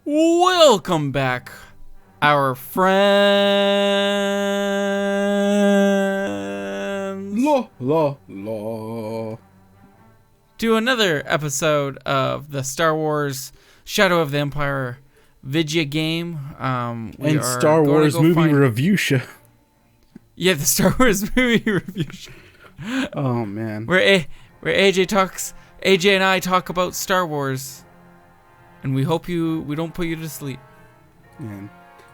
Welcome back, our friends. La. To another episode of the Star Wars Shadow of the Empire video game. And Star Wars movie review show. Yeah, the Star Wars movie review show. Oh man. Where AJ and I talk about Star Wars, and we hope we don't put you to sleep. Man,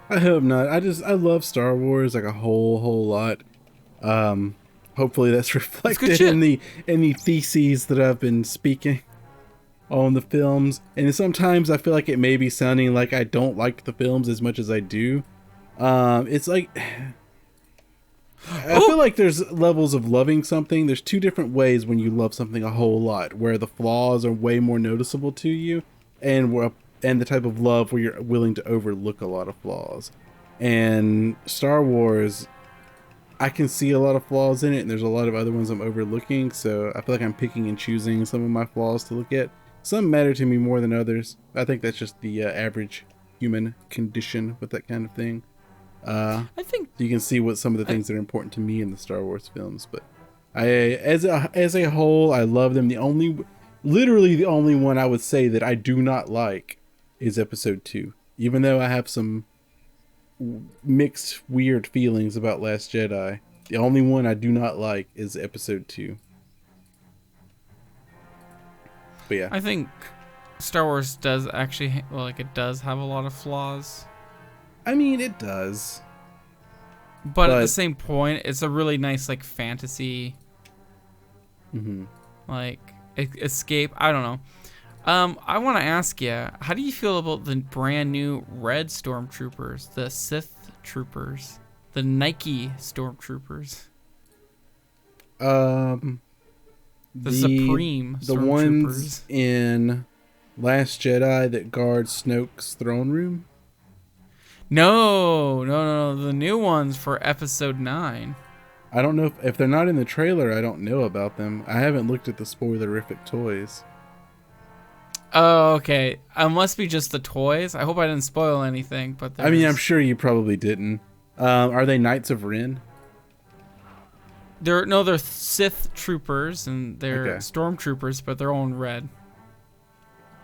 I hope not. I love Star Wars like a whole lot. Hopefully that's reflected in the theses that I've been speaking on the films. And sometimes I feel like it may be sounding like I don't like the films as much as I do. It's like I feel like there's levels of loving something. There's two different ways when you love something a whole lot, where the flaws are way more noticeable to you, and the type of love where you're willing to overlook a lot of flaws. And Star Wars, I can see a lot of flaws in it, and there's a lot of other ones I'm overlooking, so I feel like I'm picking and choosing some of my flaws to look at. Some matter to me more than others. I think that's just the average human condition with that kind of thing. I think you can see what some of the things that are important to me in the Star Wars films, but as a whole, I love them. Literally the only one I would say that I do not like is Episode 2, even though I have some mixed weird feelings about Last Jedi. The only one I do not like is Episode 2. But yeah, I think Star Wars does actually it does have a lot of flaws. I mean, it does. But at the same point, it's a really nice fantasy escape. I don't know. I want to ask you, how do you feel about the brand new red stormtroopers, the Sith troopers, the Nike stormtroopers? The Supreme the stormtroopers. ones in Last Jedi that guard Snoke's throne room? No, the new ones for Episode 9. I don't know if they're not in the trailer. I don't know about them. I haven't looked at the spoilerific toys. Oh, okay. It must be just the toys. I hope I didn't spoil anything, but I mean, I'm sure you probably didn't. Are they Knights of Ren? They're Sith troopers, and they're stormtroopers, but they're all in red.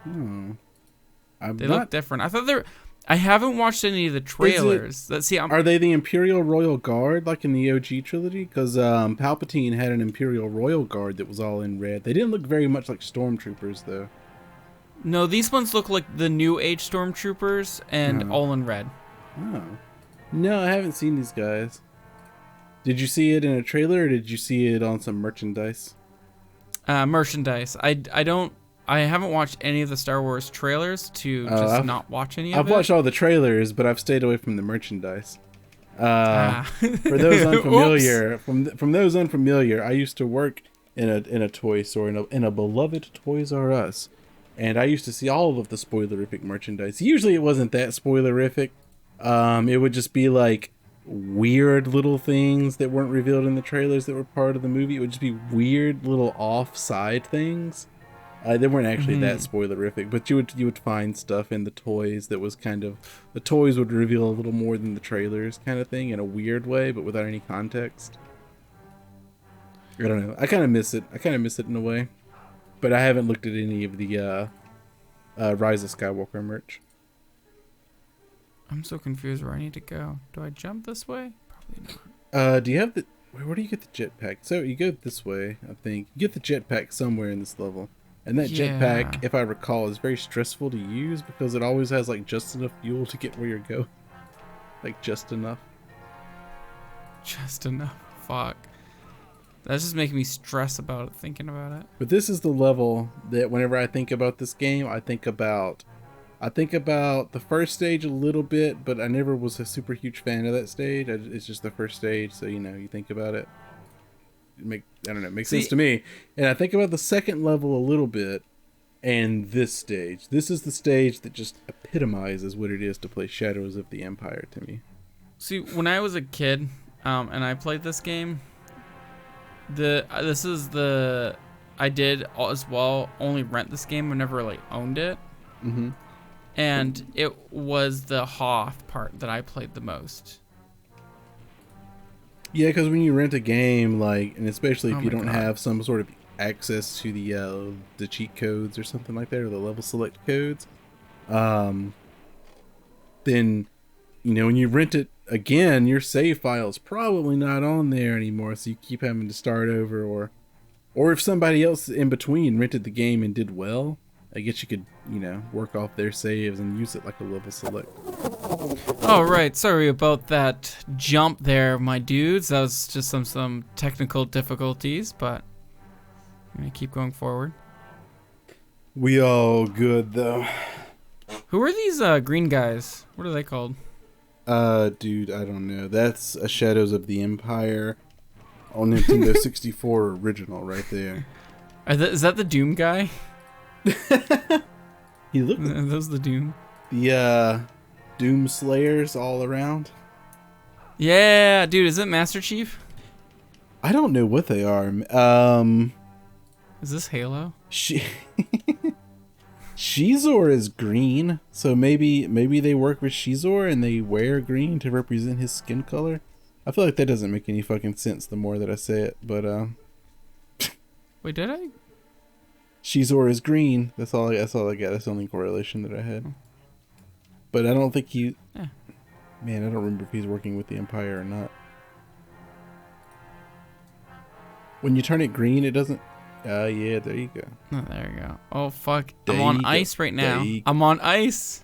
Hmm. They look different. I haven't watched any of the trailers. Are they the Imperial Royal Guard like in the OG trilogy? Because Palpatine had an Imperial Royal Guard that was all in red. They didn't look very much like stormtroopers, though. No, these ones look like the New Age stormtroopers and all in red. Oh. No, I haven't seen these guys. Did you see it in a trailer, or did you see it on some merchandise? Merchandise. I haven't watched any of the Star Wars trailers to not watch any of it. I've watched all the trailers, but I've stayed away from the merchandise. For those unfamiliar, from those unfamiliar, I used to work in a toy store in a beloved Toys R Us, and I used to see all of the spoilerific merchandise. Usually, it wasn't that spoilerific. It would just be like weird little things that weren't revealed in the trailers that were part of the movie. It would just be weird little offside things. They weren't actually that spoilerific, but you would find stuff in the toys that was kind of, the toys would reveal a little more than the trailers kind of thing in a weird way, but without any context. I don't know. I kind of miss it. In a way, but I haven't looked at any of the Rise of Skywalker merch. I'm so confused where I need to go. Do I jump this way? Probably not. Do you have where do you get the jetpack? So you go this way, I think. You get the jetpack somewhere in this level. And that jetpack, if I recall, is very stressful to use because it always has just enough fuel to get where you're going. Just enough. Just enough. Fuck. That's just making me stress about it, thinking about it. But this is the level that whenever I think about this game, I think about the first stage a little bit, but I never was a super huge fan of that stage. It's just the first stage, so you think about it. It makes sense to me. And I think about the second level a little bit, and this stage. This is the stage that just epitomizes what it is to play Shadows of the Empire to me. See, when I was a kid, and I played this game, this is the I did as well only rent this game. I never like owned it. Mm-hmm. And it was the Hoth part that I played the most. Yeah, because when you rent a game, like, and especially if Oh you my don't God. have some sort of access to the cheat codes or something like that, or the level select codes, um, then when you rent it again, your save file is probably not on there anymore, so you keep having to start over, or if somebody else in between rented the game and did well, I guess you could work off their saves and use it like a level select. Oh, right. Sorry about that jump there, my dudes. That was just some technical difficulties, but I'm going to keep going forward. We all good though. Who are these green guys? What are they called? Dude, I don't know. That's a Shadows of the Empire on Nintendo 64 original right there. Is that the Doom guy? He looked Are those the Doom? the Doom Slayers all around. Yeah, dude, is it Master Chief? I don't know what they are. Is this Halo? Shizor is green, so maybe they work with Shizor and they wear green to represent his skin color. I feel like that doesn't make any fucking sense the more that I say it, but Wait, did I? Shizor is green. That's all I got. That's the only correlation that I had. But I don't think he... Yeah. Man, I don't remember if he's working with the Empire or not. When you turn it green, it doesn't... yeah, there you go. Oh, there you go. Oh, fuck. There I'm you on go. ice right now. There you I'm on ice.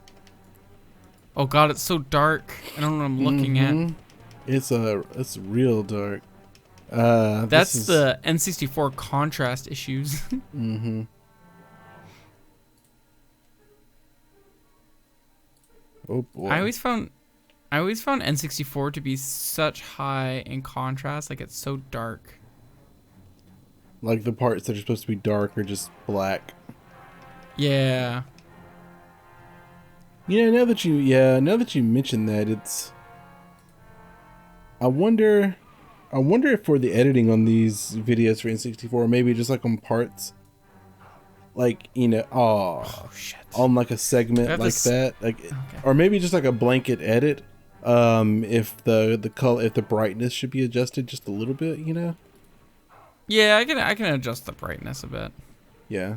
Oh, God, it's so dark. I don't know what I'm looking at. It's real dark. That's the N64 contrast issues. Mm-hmm. Oh boy. I always found N64 to be such high in contrast. Like, it's so dark. Like the parts that are supposed to be dark are just black. Yeah. Now that you mention that, it's... I wonder if for the editing on these videos for N64, maybe just like on parts, like Oh, shit. on like a segment like that, like, okay. or maybe just like a blanket edit. If the color, if the brightness should be adjusted just a little bit, Yeah, I can adjust the brightness a bit. Yeah.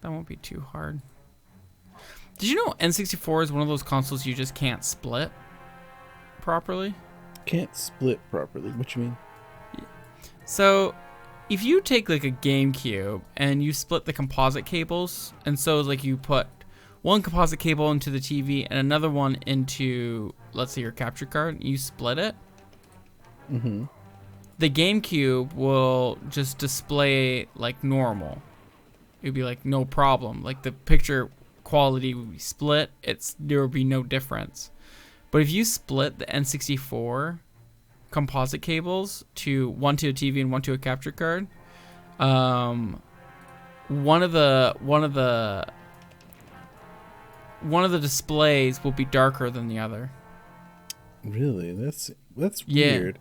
That won't be too hard. Did you know N64 is one of those consoles you just can't split properly? Can't split properly. What you mean? So, if you take like a GameCube and you split the composite cables, and so like you put one composite cable into the TV and another one into, let's say, your capture card, you split it. Mm-hmm. The GameCube will just display like normal. It'd be like no problem. Like the picture quality would be split. There would be no difference. But if you split the N64 composite cables one to a TV and one to a capture card, one of the displays will be darker than the other. Really? That's Yeah. weird.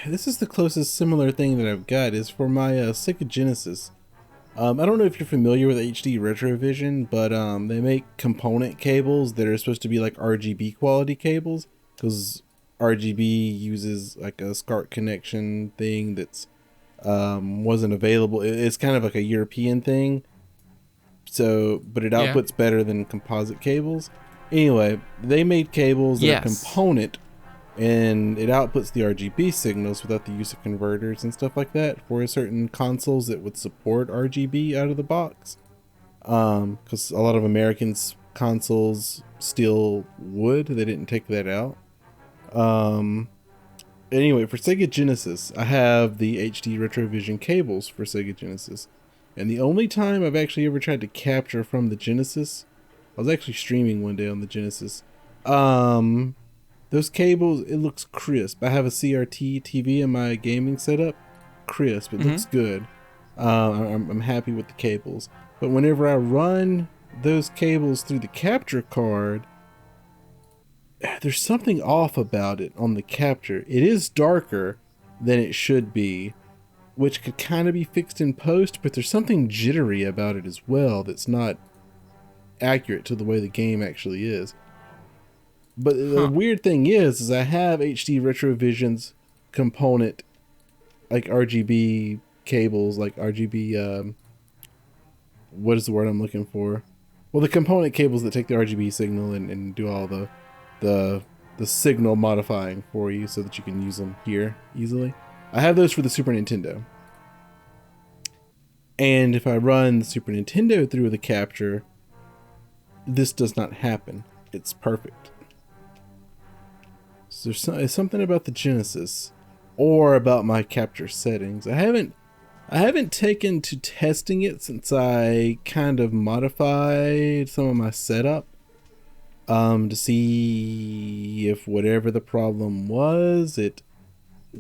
This is the closest similar thing that I've got is for my Sega Genesis. I don't know if you're familiar with HD Retrovision, but they make component cables that are supposed to be like RGB quality cables, because RGB uses like a SCART connection thing that's wasn't available. It's kind of like a European thing, but it outputs better than composite cables. Anyway, they made cables that are component, and it outputs the RGB signals without the use of converters and stuff like that for certain consoles that would support RGB out of the box. Because a lot of Americans' consoles still would. They didn't take that out. Anyway, for Sega Genesis, I have the HD Retrovision cables for Sega Genesis. And the only time I've actually ever tried to capture from the Genesis, I was actually streaming one day on the Genesis. Those cables, it looks crisp. I have a CRT TV in my gaming setup. Crisp. It looks good. I'm happy with the cables. But whenever I run those cables through the capture card, there's something off about it on the capture. It is darker than it should be, which could kind of be fixed in post, but there's something jittery about it as well that's not accurate to the way the game actually is. But the weird thing is I have HD Retrovision's component, like RGB cables, like RGB, what is the word I'm looking for? Well, the component cables that take the RGB signal and do all the signal modifying for you so that you can use them here easily. I have those for the Super Nintendo. And if I run the Super Nintendo through the capture, this does not happen. It's perfect. So there's something about the Genesis or about my capture settings. I haven't taken to testing it since I kind of modified some of my setup to see if whatever the problem was, it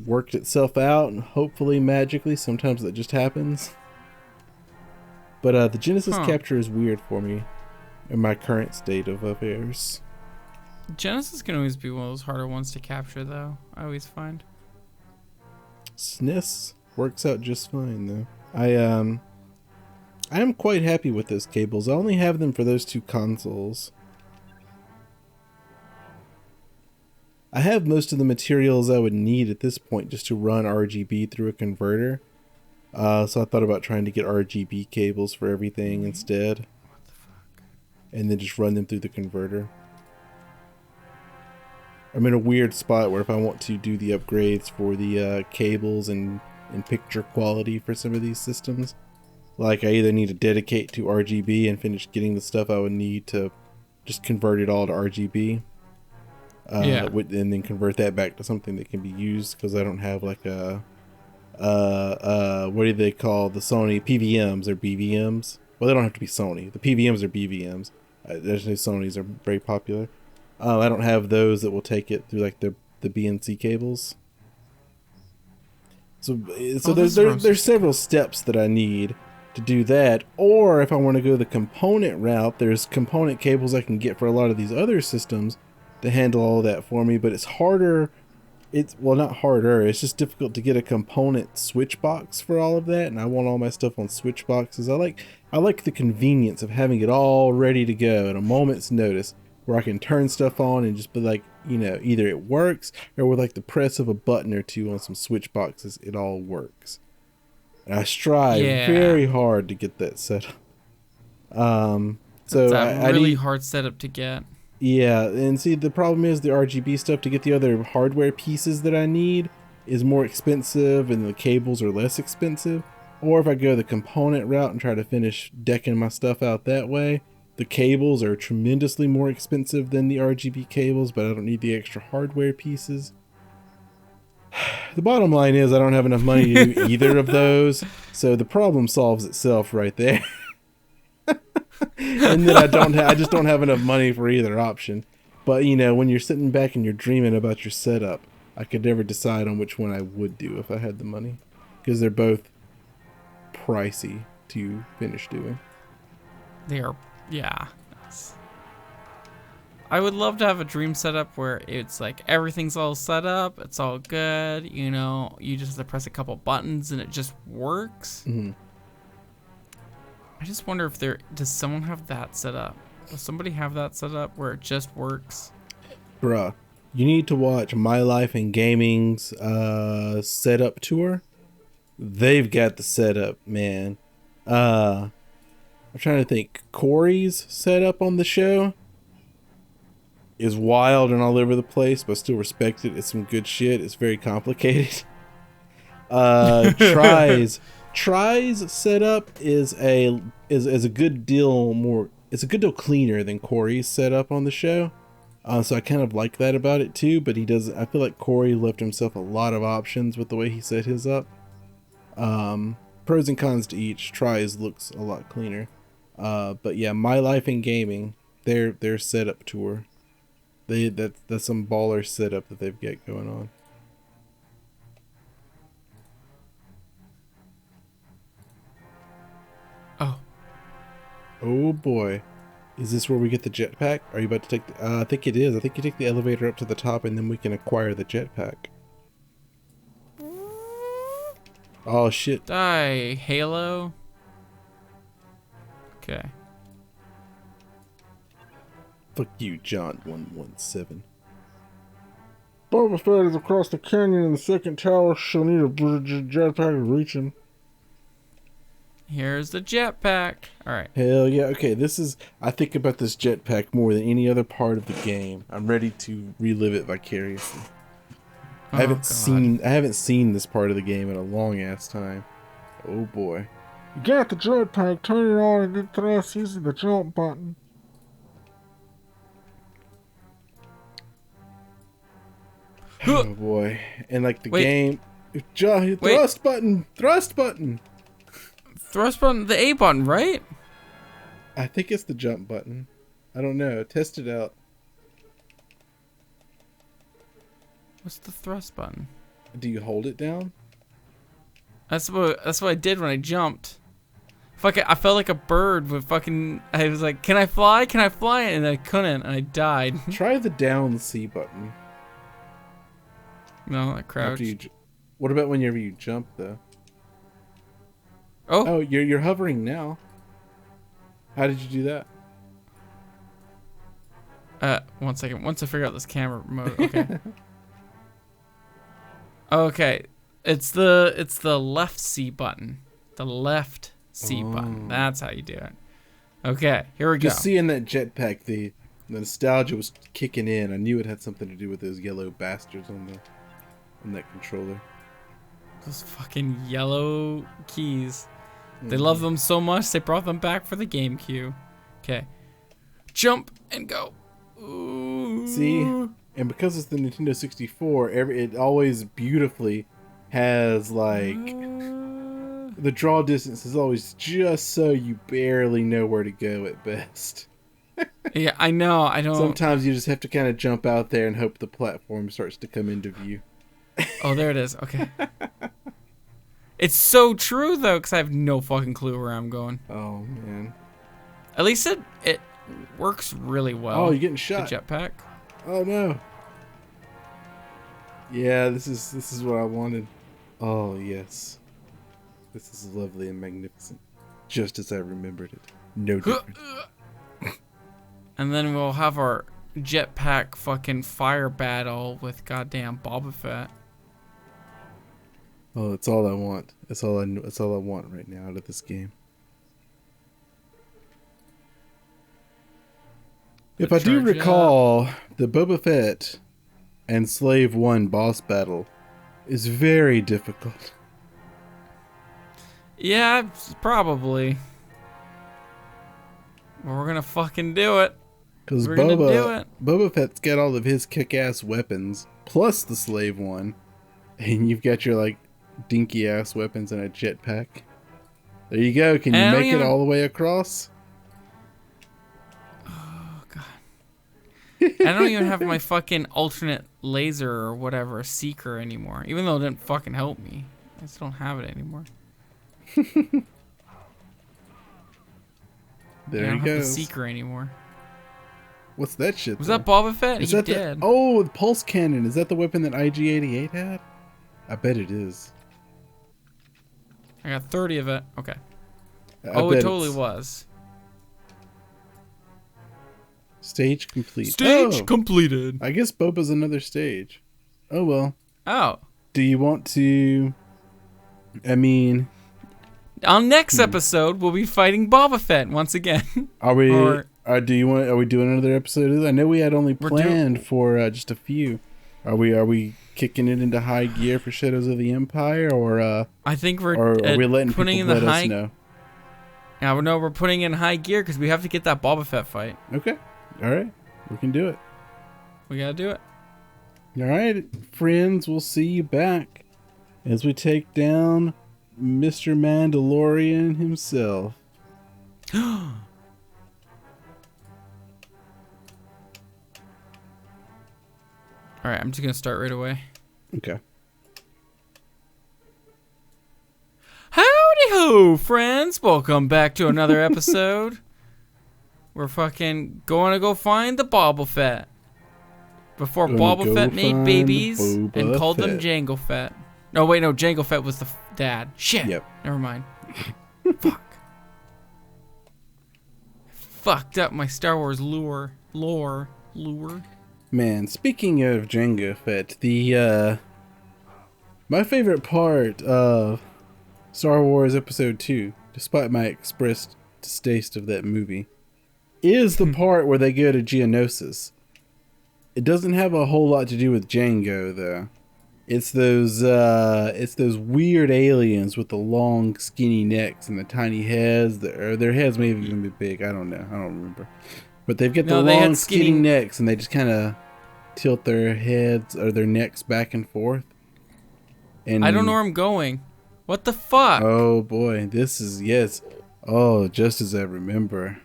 worked itself out, and hopefully magically, sometimes that just happens. But the Genesis capture is weird for me in my current state of affairs. Genesis can always be one of those harder ones to capture, though. I always find. SNES works out just fine, though. I am quite happy with those cables. I only have them for those two consoles. I have most of the materials I would need at this point just to run RGB through a converter. So I thought about trying to get RGB cables for everything instead. What the fuck? And then just run them through the converter. I'm in a weird spot where if I want to do the upgrades for the cables and picture quality for some of these systems, like I either need to dedicate to RGB and finish getting the stuff I would need to just convert it all to RGB. And then convert that back to something that can be used, because I don't have like a what do they call the Sony PVMs or BVMs? Well, they don't have to be Sony. The PVMs are BVMs. There's no Sonys are very popular. I don't have those that will take it through like the BNC cables. So there's several steps that I need to do that. Or if I want to go the component route, there's component cables I can get for a lot of these other systems to handle all of that for me. But it's harder. Well, not harder. It's just difficult to get a component switch box for all of that, and I want all my stuff on switch boxes. I like the convenience of having it all ready to go at a moment's notice, where I can turn stuff on and just be like, either it works, or with like the press of a button or two on some switch boxes, it all works. And I strive very hard to get that set up. So it's I really need, hard setup to get. Yeah, and see, the problem is the RGB stuff, to get the other hardware pieces that I need, is more expensive, and the cables are less expensive. Or if I go the component route and try to finish decking my stuff out that way, the cables are tremendously more expensive than the RGB cables, but I don't need the extra hardware pieces. The bottom line is I don't have enough money to do either of those, so the problem solves itself right there. And then I just don't have enough money for either option. But when you're sitting back and you're dreaming about your setup, I could never decide on which one I would do if I had the money, because they're both pricey to finish doing. They are, yeah. I would love to have a dream setup where it's like everything's all set up, it's all good, you just have to press a couple buttons and it just works. Mm-hmm. I just wonder if does someone have that set up? Does somebody have that set up where it just works? Bruh, you need to watch My Life in Gaming's setup tour. They've got the setup, man. I'm trying to think. Corey's setup on the show is wild and all over the place, but still respect it. It's some good shit. It's very complicated. Try's setup is a good deal more. It's a good deal cleaner than Corey's setup on the show. So I kind of like that about it too. But he doesn't. I feel like Corey left himself a lot of options with the way he set his up. Pros and cons to each. Try's looks a lot cleaner. But yeah, My Life in Gaming, their setup tour. That's some baller setup that they've got going on. Oh boy. Is this where we get the jetpack? Are you about to take the, I think it is. I think you take the elevator up to the top and then we can acquire the jetpack. Oh shit. Die, Halo. Okay. Fuck you, John 117. Boba Fett is across the canyon in the second tower. She'll need a jetpack to reach him. Here's the jetpack. All right. Hell yeah. Okay, this is... I think about this jetpack more than any other part of the game. I'm ready to relive it vicariously. I haven't seen this part of the game in a long ass time. Oh boy. You got the jetpack, turn it on and then thrust using the jump button. Oh boy. And like the game... Thrust button! Thrust button! Thrust button, the A button, right? I think it's the jump button. I don't know. Test it out. What's the thrust button? Do you hold it down? That's what I did when I jumped. Fuck, I felt like a bird with fucking... I was like, can I fly? Can I fly? And I couldn't, and I died. Try the down C button. No, I crouched. What about whenever you jump, though? Oh, you're hovering now. How did you do that? 1 second. Once I figure out this camera mode, okay. Okay, it's the left C button. The left C button. That's how you do it. Okay, here we go. Just seeing that jetpack, the nostalgia was kicking in. I knew it had something to do with those yellow bastards on that controller. Those fucking yellow keys. They love them so much, they brought them back for the GameCube. Okay. Jump and go. Ooh. See? And because it's the Nintendo 64, it always beautifully has, like... the draw distance is always just so you barely know where to go at best. Yeah, I know. I don't... Sometimes you just have to kind of jump out there and hope the platform starts to come into view. Oh, there it is. Okay. It's so true, though, because I have no fucking clue where I'm going. Oh, man. At least it works really well. Oh, you're getting shot. The jetpack. Oh, no. Yeah, this is what I wanted. Oh, yes. This is lovely and magnificent. Just as I remembered it. No different. And then we'll have our jetpack fucking fire battle with goddamn Boba Fett. Oh, that's all I want. That's all I want right now out of this game. If I do recall, the Boba Fett and Slave 1 boss battle is very difficult. Yeah, probably. But we're gonna fucking do it. Because Boba Fett's got all of his kick-ass weapons, plus the Slave 1. And you've got your, like, dinky-ass weapons and a jetpack. There you go. Can you make it all the way across? Oh, God. I don't even have my fucking alternate laser or whatever, seeker anymore. Even though it didn't fucking help me. I just don't have it anymore. There I don't he goes. have the seeker anymore. What's that shit? Was that Boba Fett? Is he that did. Oh, the pulse cannon. Is that the weapon that IG-88 had? I bet it is. I got 30 of it. Okay. Oh, it totally was. Stage complete. Stage completed. I guess Boba's another stage. Oh, well. Oh. Do you want to... I mean... On next episode, we'll be fighting Boba Fett once again. Are we... Are we doing another episode of that? I know we had only planned for just a few. Are we kicking it into high gear for Shadows of the Empire, or I think we're are we letting putting people in the let high... us know? Yeah, no, we're putting in high gear because we have to get that Boba Fett fight. Okay, all right, we can do it. We gotta do it. All right, friends, we'll see you back as we take down Mr. Mandalorian himself. All right, I'm just gonna start right away. Okay. Howdy ho, friends! Welcome back to another episode We're fucking going to go find the Boba Fett. Before Gonna Boba go Fett made find babies and Boba called them Fett. Jango Fett. No, wait, no. Jango Fett was the dad. Shit. Yep. Never mind. Fuck. Fucked up my Star Wars lore. Man, speaking of Jango Fett, my favorite part of Star Wars Episode 2, despite my expressed distaste of that movie, is the part where they go to Geonosis. It doesn't have a whole lot to do with Jango, though. It's those weird aliens with the long, skinny necks and the tiny heads. Or their heads may even be big. I don't know. I don't remember. But they've got the long, skinny necks, and they just kind of tilt their heads or their necks back and forth. And I don't know where I'm going. What the fuck? Oh boy, this is yes. Oh, just as I remember.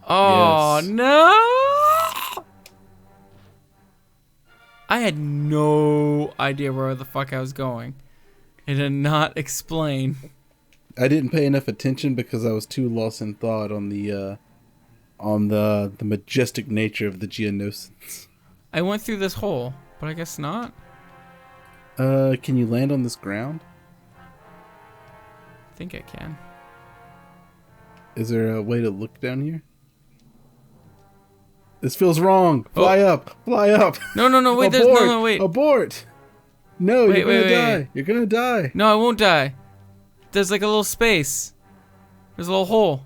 Oh Yes. no! I had no idea where the fuck I was going. It did not explain. I didn't pay enough attention because I was too lost in thought on the majestic nature of the Geonosis. I went through this hole, but I guess not. Can you land on this ground? I think I can. Is there a way to look down here? This feels wrong. Fly up. Fly up. No, wait, there's no, wait. Abort. No, Wait, you're gonna wait, die. wait. You're gonna die. No, I won't die. There's like a little space. There's a little hole.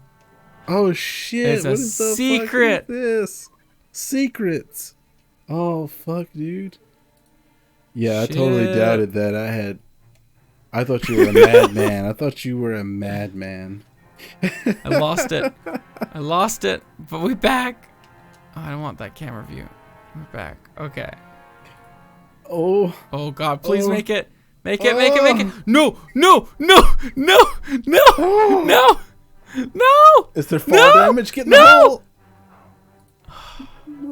Oh shit. It's What a is the secret. fuck is this? Secrets. Oh fuck, dude. Yeah, Shit. I totally doubted that. I thought you were a madman. I thought you were a madman. I lost it, but we're back. Oh, I don't want that camera view. We're back. Okay. Oh. Oh God, please Oh. make it. Make it. No. No. Is there fall damage? Get in the hole.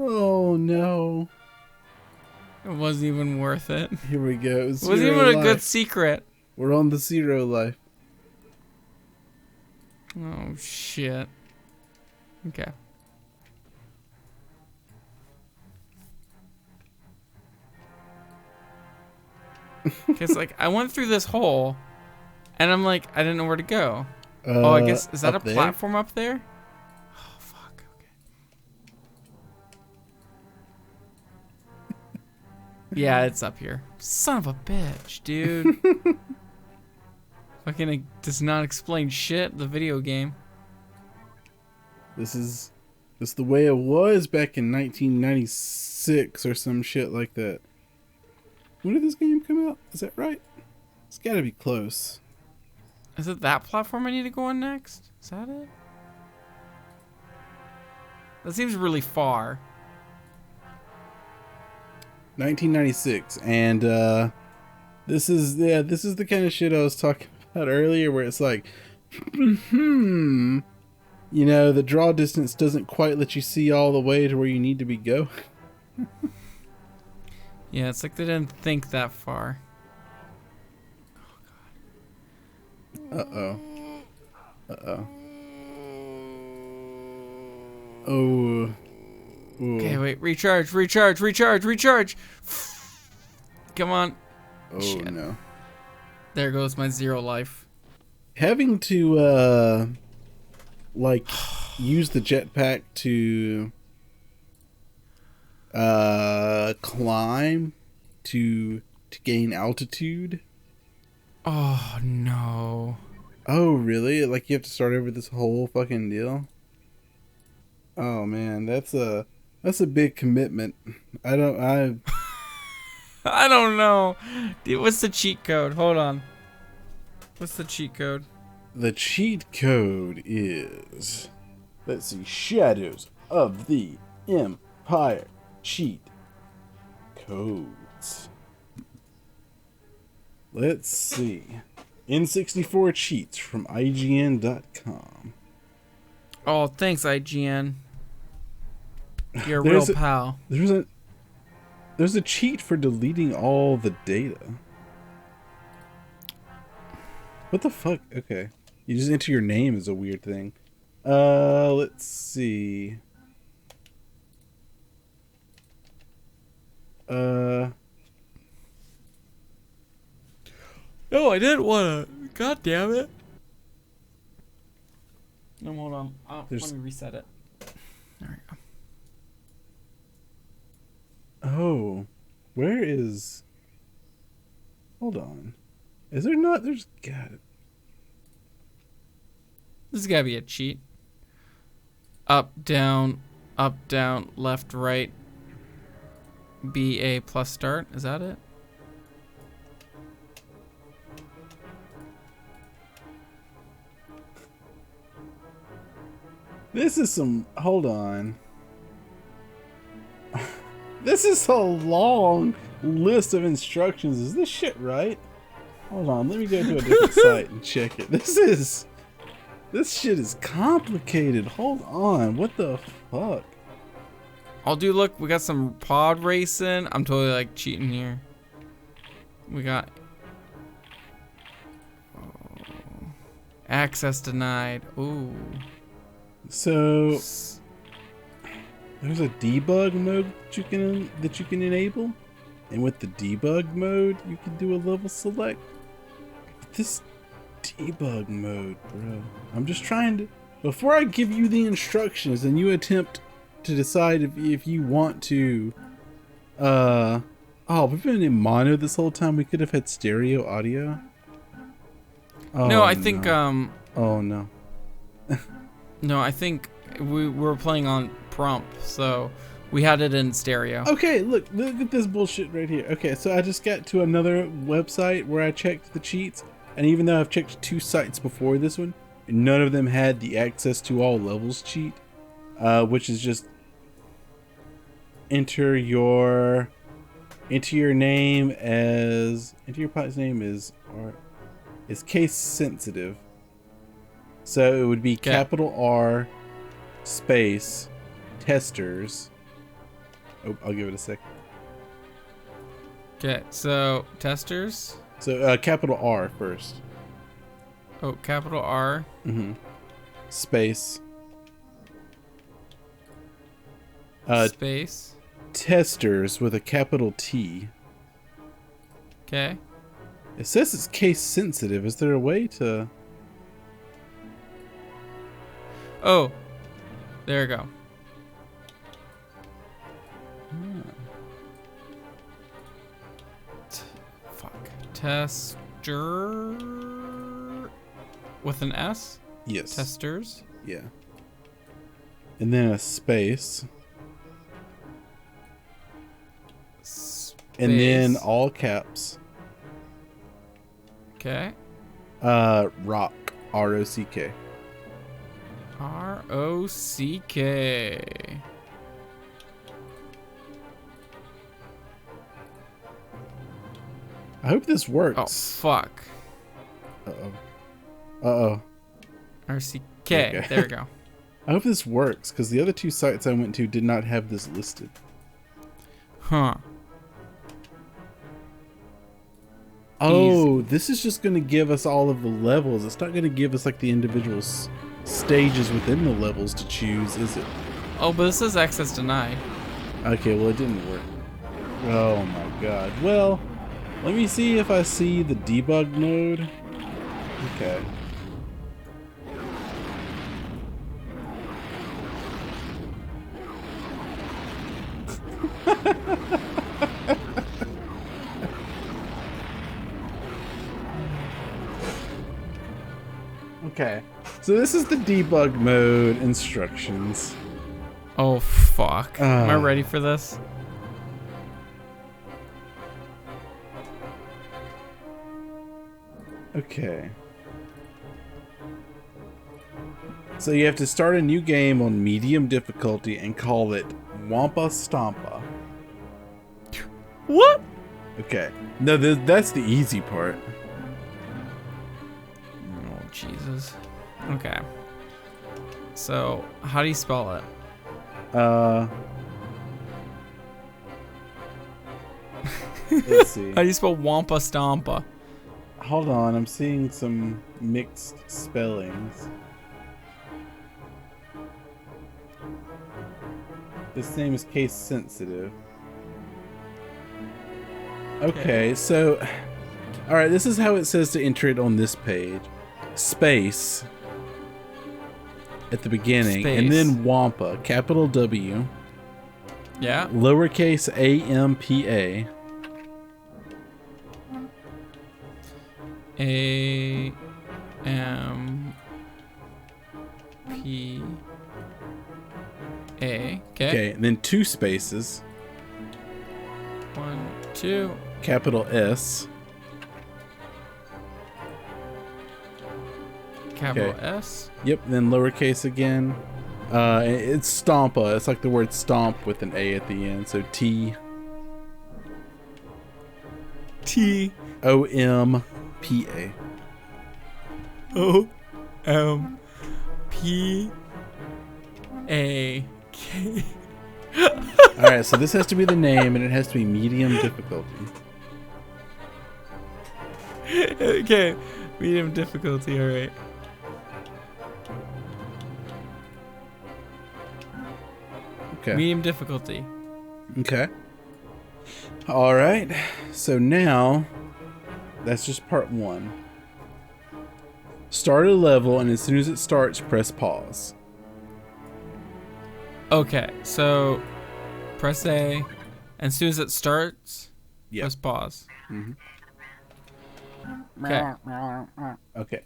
Oh no. It wasn't even worth it. Here we go. It wasn't even a good secret. We're on the zero life. Oh shit. Okay. Cause like I went through this hole, and I'm like I didn't know where to go. Oh, I guess is that a platform up there? Oh fuck. Okay. Yeah, it's up here. Son of a bitch, dude. Fucking does not explain shit. The video game. This is the way it was back in 1996 or some shit like that. When did this game come out? Is that right? It's got to be close. Is it that platform I need to go on next? Is that it? That seems really far. 1996, and this is the kind of shit I was talking about earlier, where it's like, you know, the draw distance doesn't quite let you see all the way to where you need to be going. Yeah, it's like they didn't think that far. Uh-oh. Oh. Ooh. Okay, wait, recharge. Come on. Oh Shit. no. There goes my 0 life. Having to like use the jetpack to climb to gain altitude. Oh no. Oh really? Like you have to start over this whole fucking deal? Oh man, that's a big commitment. I don't know. Dude, what's the cheat code? Hold on. What's the cheat code? The cheat code is, let's see, Shadows of the Empire cheat codes. Let's see. N64 cheats from IGN.com. Oh, thanks, IGN. You're a real pal. There's a cheat for deleting all the data. What the fuck? Okay. You just enter your name is a weird thing. Let's see. Uh, No, I didn't want to. God damn it. No, hold on. Let me reset it. There we go. oh, where is? Hold on. Is there not? There's got it. This has got to be a cheat. Up, down, left, right. BA plus start. Is that it? This is some. Hold on. This is a long list of instructions. Is this shit right? Hold on. Let me go to a different site and check it. This shit is complicated. Hold on. What the fuck? Oh, dude, look, we got some pod racing. I'm totally like cheating here. We got access denied. Ooh. So there's a debug mode that you can enable, and with the debug mode, you can do a level select. But this debug mode, bro. I'm just trying to. Before I give you the instructions and you attempt to decide if you want to. Oh, we've been in mono this whole time. We could have had stereo audio. Oh, no, I think Oh no. no, I think we were playing on prompt, so we had it in stereo. Okay, look at this bullshit right here. Okay, so I just got to another website where I checked the cheats, and even though I've checked 2 sites before this one, none of them had the access to all levels cheat, which is just enter your name as your pot's name is case sensitive. So it would be capital R space testers. Oh, I'll give it a second. Okay, so testers. So capital R first. Oh, capital R. Mm-hmm. Space. Space. Testers with a capital T. Okay. It says it's case sensitive. Is there a way to? Oh, there we go. Fuck. Tester with an S? Yes. Testers? Yeah. And then a space. And then all caps. Okay. Rock. R-O-C-K. R-O-C-K. I hope this works. Oh, fuck. Uh-oh. Uh-oh. R-C-K. Okay. There we go. I hope this works, because the other 2 sites I went to did not have this listed. Huh. Oh, this is just going to give us all of the levels. It's not going to give us like the individual stages within the levels to choose, is it? Oh, but this is access denied. Okay, well, it didn't work. Oh my god. Well, let me see if I see the debug mode. Okay. Okay, so this is the debug mode instructions. Oh, fuck. Am I ready for this? Okay. So you have to start a new game on medium difficulty and call it Wampa Stompa. What? Okay. No, that's the easy part. Oh, Jesus. Okay. So, how do you spell it? Let's see. How do you spell Wampa Stompa? Hold on, I'm seeing some mixed spellings. This name is case sensitive. Okay, so, all right, this is how it says to enter it on this page. Space at the beginning, and Space. then Wampa, capital W, Yeah. lowercase AMPA, A M P A. okay, and then 2 spaces, 1, 2. capital S, Capital Okay. S. yep, and then lowercase again. It's Stompa. It's like the word stomp with an A at the end. So T T O M P A. O M P A K. All right, so this has to be the name, and it has to be medium difficulty. Okay. Medium difficulty. All right. Okay. Medium difficulty. Okay. All right. So now, that's just part 1. Start a level, and as soon as it starts, press pause. Okay. So press A, and as soon as it starts, Yep. press pause. Mhm. Okay. Okay.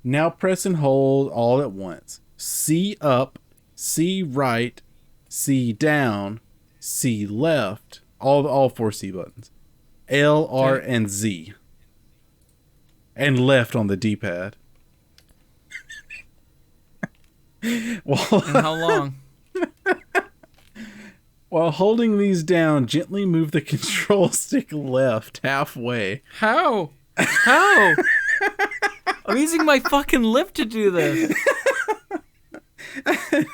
Now press and hold all at once. C up, C right, C down, C left. All 4 C buttons. L, R, Okay. and Z. And left on the D-pad. While, And how long? while holding these down, gently move the control stick left halfway. How? How? I'm using my fucking lip to do this.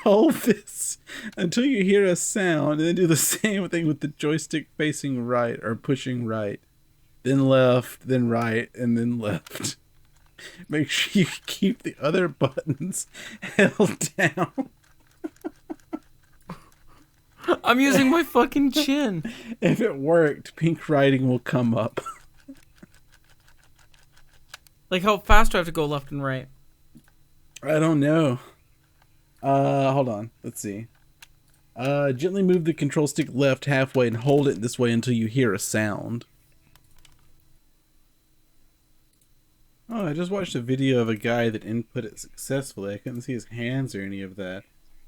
Hold this until you hear a sound, and then do the same thing with the joystick facing right or pushing right. Then left, then right, and then left. Make sure you keep the other buttons held down. I'm using my fucking chin. If it worked, pink writing will come up. Like, how fast do I have to go left and right? I don't know. Hold on. Let's see. Gently move the control stick left halfway and hold it this way until you hear a sound. Oh, I just watched a video of a guy that input it successfully. I couldn't see his hands or any of that.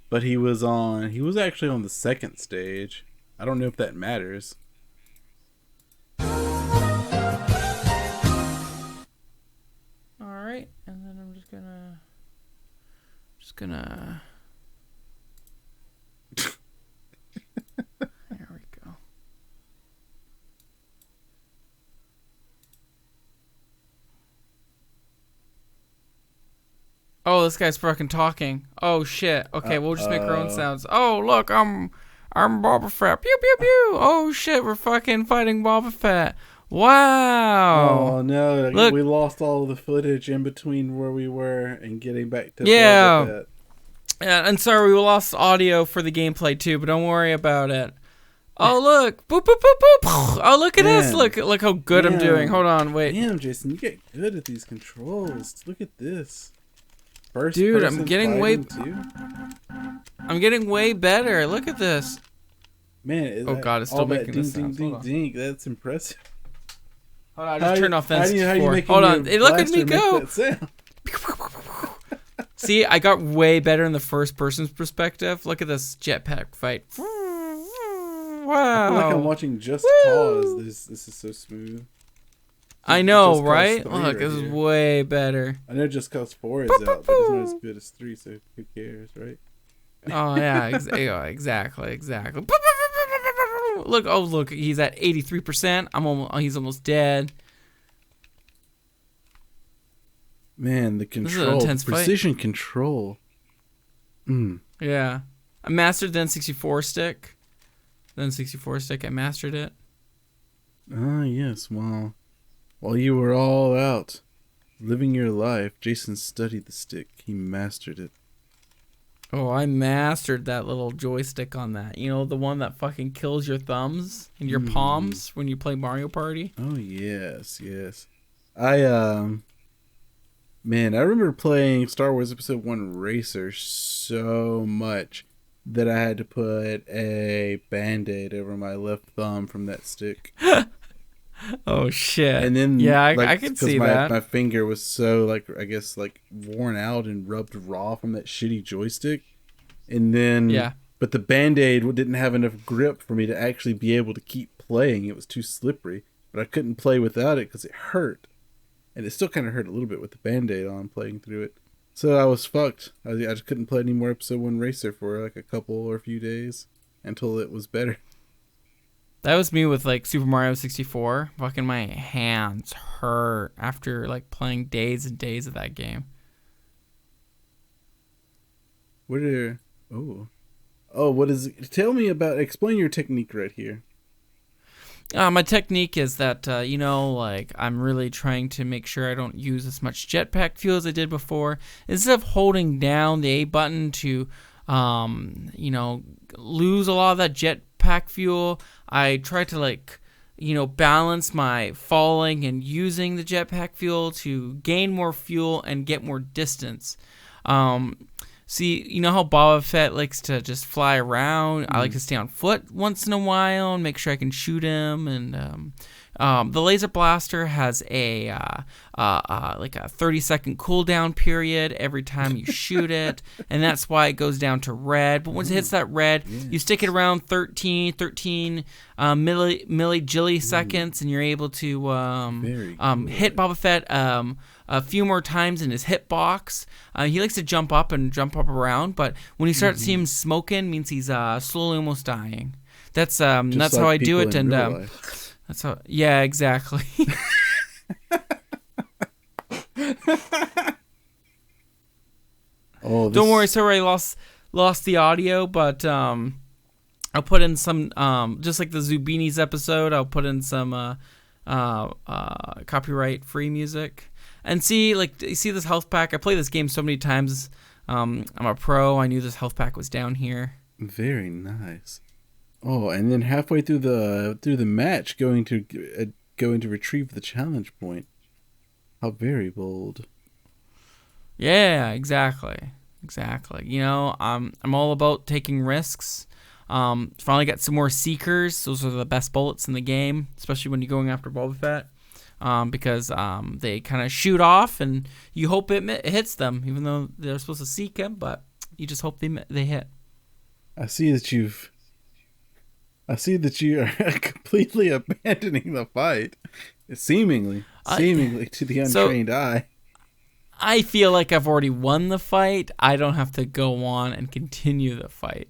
But he was actually on the 2nd stage. I don't know if that matters. Alright, and then I'm just gonna... There we go. Oh, this guy's fucking talking. Oh shit. Okay, we'll just make our own sounds. Oh look, I'm Boba Fett. Pew pew pew. Oh shit, we're fucking fighting Boba Fett. Wow. Oh no, Look. we lost all of the footage in between where we were and getting back to Yeah. Boba Fett. Yeah, and sorry, we lost audio for the gameplay too, but don't worry about it. Oh look, boop boop boop boop. Oh look at this. Man. Look how good I'm Man. doing. Hold on, wait. Damn, Jason, you get good at these controls. Look at this. First Dude, I'm person getting way- fighting, too? I'm getting way better. Look at this. Man, Oh, God, it's still all that making ding, this ding, sound. ding, Hold on. ding. That's impressive. Hold on, I just turned off how do you N64. make Hold on. Hey, look at me go. That sound? See, I got way better in the first person's perspective. Look at this jetpack fight. I Wow. feel like I'm watching Just Woo. Cause. This is so smooth. I know, Just Cause right? 3 Look, right this is here. way better. I know Just Cause 4 is out, but it's not as good as 3, so who cares, right? Oh yeah, yeah, exactly. Look, oh look, he's at 83%. He's almost dead. Man, the is an control, intense fight. precision control. Yeah, I mastered the N64 stick. The N64 stick, I mastered it. Ah, yes. While you were all out living your life, Jason studied the stick. He mastered it. Oh, I mastered that little joystick on that. You know, the one that fucking kills your thumbs and your palms when you play Mario Party? Oh yes, yes. I man, I remember playing Star Wars Episode 1 Racer so much that I had to put a band-aid over my left thumb from that stick. Oh, shit. And then, Yeah, like, I could because see that. my finger was so, like, I guess, like, worn out and rubbed raw from that shitty joystick. And then, Yeah. but the band-aid didn't have enough grip for me to actually be able to keep playing. It was too slippery. But I couldn't play without it because it hurt. And it still kind of hurt a little bit with the band-aid on playing through it. So I was fucked. I just couldn't play any more Episode 1 Racer for like a couple or a few days until it was better. That was me with like Super Mario 64. Fucking my hands hurt after like playing days and days of that game. What are... what is... Tell me about... Explain your technique right here. My technique is that, like I'm really trying to make sure I don't use as much jetpack fuel as I did before. Instead of holding down the A button to, lose a lot of that jetpack fuel, I try to balance my falling and using the jetpack fuel to gain more fuel and get more distance. See, you know how Boba Fett likes to just fly around? I like to stay on foot once in a while and make sure I can shoot him. And the laser blaster has a 30-second cooldown period every time you shoot it, and that's why it goes down to red. But once it hits that red, you stick it around 13 milli seconds, and you're able to hit Boba Fett a few more times in his hitbox. He likes to jump up around, but when you start seeing him smoking, means he's slowly almost dying. That's Just how like I do people it, in and real life. that's how. Yeah, exactly. Oh, Don't worry, sorry, I lost the audio, but I'll put in some just like the Zubinis episode. I'll put in some copyright free music. And see this health pack. I play this game so many times. I'm a pro. I knew this health pack was down here. Very nice. Oh, and then halfway through the match, going to retrieve the challenge point. How very bold. Yeah, exactly. You know, I'm all about taking risks. Finally got some more Seekers. Those are the best bullets in the game, especially when you're going after Boba Fett. Because they kind of shoot off, and you hope it hits them, even though they're supposed to seek him, but you just hope they hit. I see that you are completely abandoning the fight, seemingly to the untrained eye. I feel like I've already won the fight. I don't have to go on and continue the fight.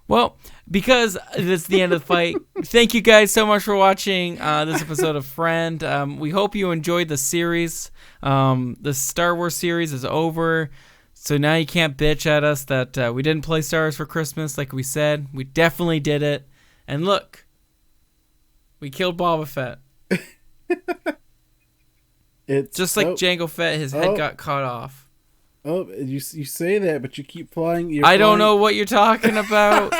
Well, because it's the end of the fight, thank you guys so much for watching this episode of Friend. We hope you enjoyed the series. The Star Wars series is over, so now you can't bitch at us that we didn't play Star Wars for Christmas like we said. We definitely did it. And look, we killed Boba Fett. It's just like Jango Fett, his head got cut off. Oh, you say that, but you keep flying. I don't know what you're talking about.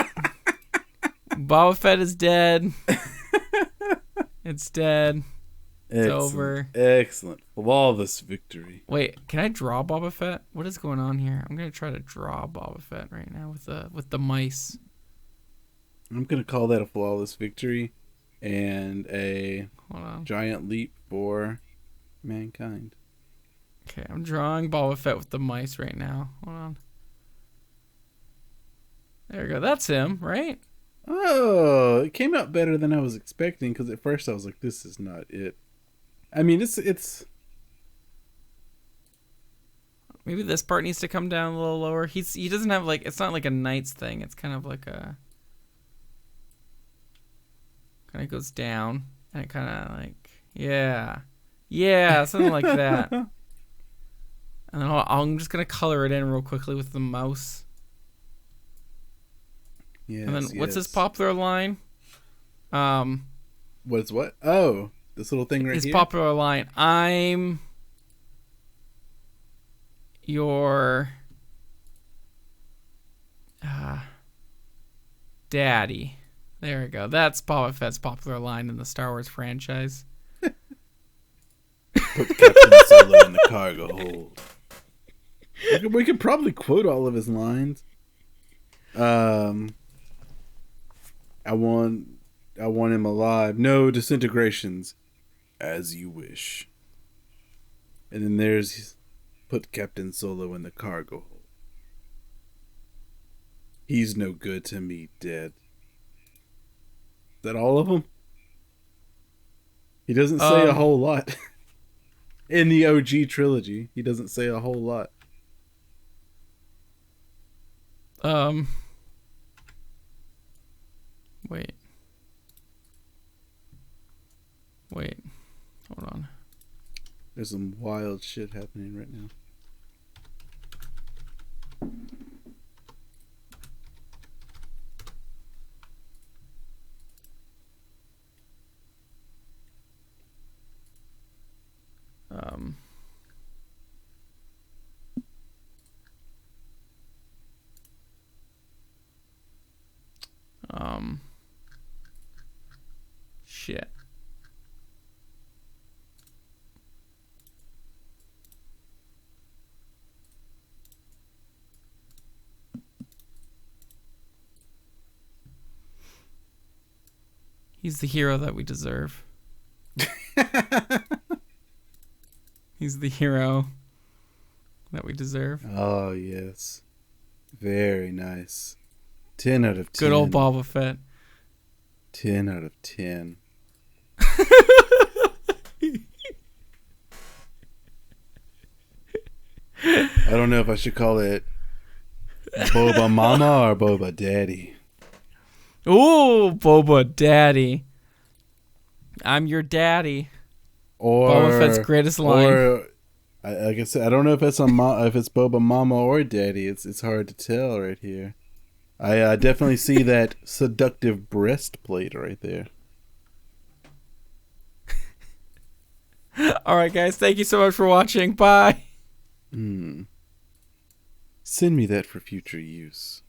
Boba Fett is dead. It's dead. It's over. Excellent. Flawless victory. Wait, can I draw Boba Fett? What is going on here? I'm gonna try to draw Boba Fett right now with the mice. I'm gonna call that a flawless victory and a giant leap for mankind. Okay, I'm drawing Boba Fett with the mice right now. Hold on. There we go. That's him, right? Oh, it came out better than I was expecting, because at first I was like, this is not it. I mean, it's... Maybe this part needs to come down a little lower. He doesn't have, like... It's not like a knight's thing. It's kind of like a... Kind of goes down. And it kind of like... Yeah. Yeah, something like that. And then I'm just going to color it in real quickly with the mouse. Yes, and then what's his popular line? What's what? Oh. This little thing right His here. popular line, I'm your daddy. There we go. That's Boba Fett's popular line in the Star Wars franchise. Put Captain Solo in the cargo hold. We could probably quote all of his lines. I want him alive. No disintegrations. As you wish. And then there's put Captain Solo in the cargo hold. He's no good to me, dead. Is that all of them? He doesn't say a whole lot. In the OG trilogy, he doesn't say a whole lot. Wait. Hold on. There's some wild shit happening right now. Shit. He's the hero that we deserve. He's the hero that we deserve. Oh, yes. Very nice. 10 out of 10. Good old Boba Fett. 10 out of 10. I don't know if I should call it Boba Mama or Boba Daddy. Ooh, Boba Daddy. I'm your daddy. Or Boba Fett's greatest line. Or, like I said, I don't know if it's if it's Boba Mama or Daddy. It's hard to tell right here. I definitely see that seductive breastplate right there. All right, guys. Thank you so much for watching. Bye. Send me that for future use.